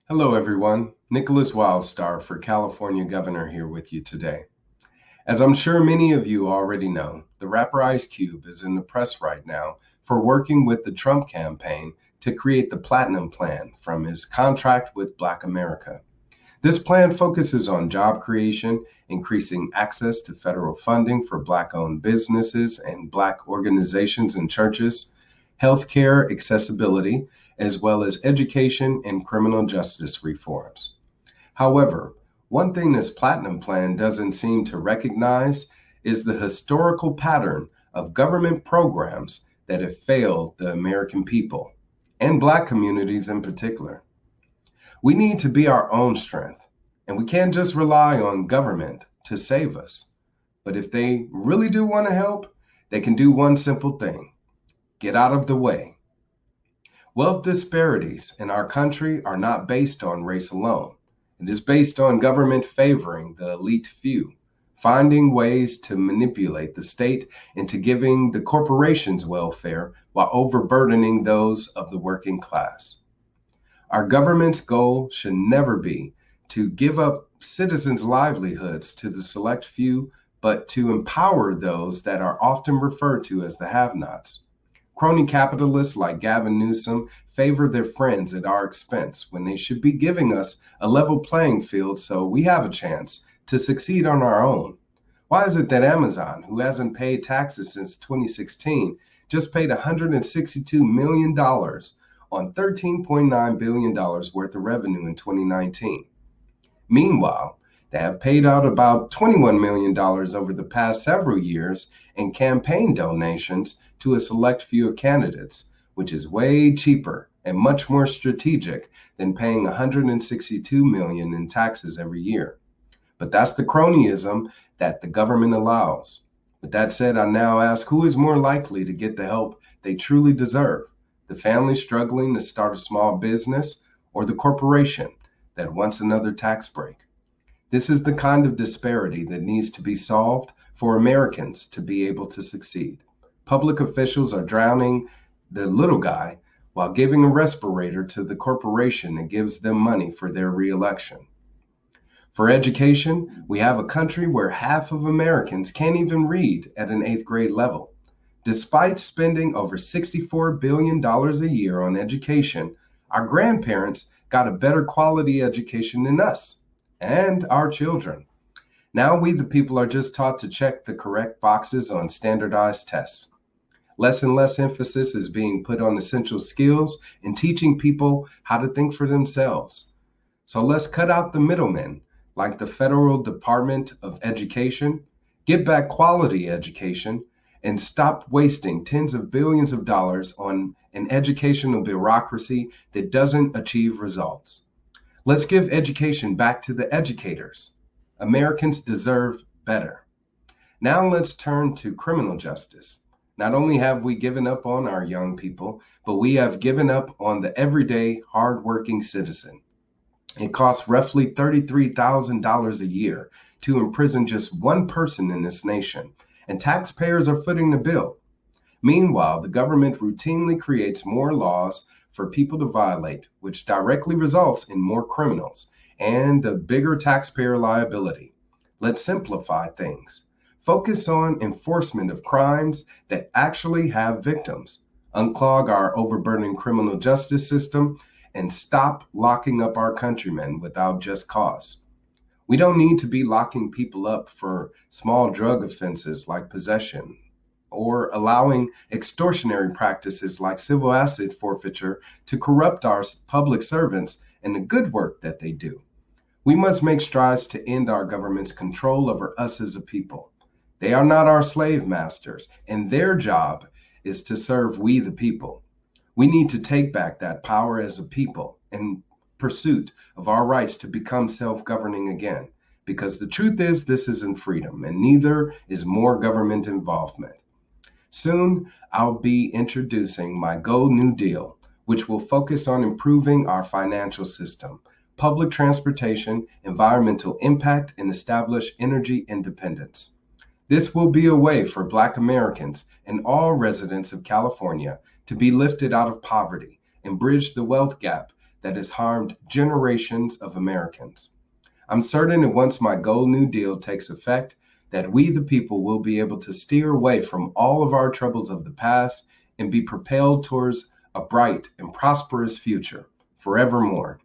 Hello, everyone. Nickolas Wildstar for California Governor here with you today. As I'm sure many of you already know, the rapper Ice Cube is in the press right now for working with the Trump campaign to create the Platinum Plan from his contract with Black America. This plan focuses on job creation, increasing access to federal funding for Black-owned businesses and Black organizations and churches, healthcare accessibility, as well as education and criminal justice reforms. However, one thing this Platinum Plan doesn't seem to recognize is the historical pattern of government programs that have failed the American people, and Black communities in particular. We need to be our own strength, and we can't just rely on government to save us. But if they really do want to help, they can do one simple thing: get out of the way. Wealth disparities in our country are not based on race alone. It is based on government favoring the elite few, finding ways to manipulate the state into giving the corporations welfare while overburdening those of the working class. Our government's goal should never be to give up citizens' livelihoods to the select few, but to empower those that are often referred to as the have-nots. Crony capitalists like Gavin Newsom favor their friends at our expense when they should be giving us a level playing field so we have a chance to succeed on our own. Why is it that Amazon, who hasn't paid taxes since 2016, just paid $162 million on $13.9 billion worth of revenue in 2019? Meanwhile, they have paid out about $21 million over the past several years in campaign donations to a select few of candidates, which is way cheaper and much more strategic than paying $162 million in taxes every year. But that's the cronyism that the government allows. With that said, I now ask, who is more likely to get the help they truly deserve? The family struggling to start a small business, or the corporation that wants another tax break? This is the kind of disparity that needs to be solved for Americans to be able to succeed. Public officials are drowning the little guy while giving a respirator to the corporation that gives them money for their reelection. For education, we have a country where half of Americans can't even read at an eighth grade level. Despite spending over $64 billion a year on education, our grandparents got a better quality education than us and our children. Now we, the people, are just taught to check the correct boxes on standardized tests. Less and less emphasis is being put on essential skills and teaching people how to think for themselves. So let's cut out the middlemen, like the Federal Department of Education, get back quality education, and stop wasting tens of billions of dollars on an educational bureaucracy that doesn't achieve results. Let's give education back to the educators. Americans deserve better. Now let's turn to criminal justice. Not only have we given up on our young people, but we have given up on the everyday, hardworking citizen. It costs roughly $33,000 a year to imprison just one person in this nation, and taxpayers are footing the bill. Meanwhile, the government routinely creates more laws for people to violate, which directly results in more criminals and a bigger taxpayer liability. Let's simplify things. Focus on enforcement of crimes that actually have victims. Unclog our overburdened criminal justice system and stop locking up our countrymen without just cause. We don't need to be locking people up for small drug offenses like possession, or allowing extortionary practices like civil asset forfeiture to corrupt our public servants and the good work that they do. We must make strides to end our government's control over us as a people. They are not our slave masters, and their job is to serve we the people. We need to take back that power as a people in pursuit of our rights to become self-governing again, because the truth is this isn't freedom, and neither is more government involvement. Soon, I'll be introducing my Go New Deal, which will focus on improving our financial system, public transportation, environmental impact, and establish energy independence. This will be a way for Black Americans and all residents of California to be lifted out of poverty and bridge the wealth gap that has harmed generations of Americans. I'm certain that once my Gold New Deal takes effect, that we the people will be able to steer away from all of our troubles of the past and be propelled towards a bright and prosperous future forevermore.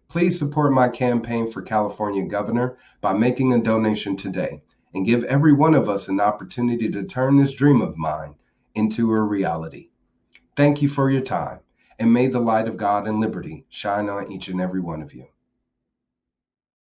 Please support my campaign for California governor by making a donation today and give every one of us an opportunity to turn this dream of mine into a reality. Thank you for your time, and may the light of God and liberty shine on each and every one of you.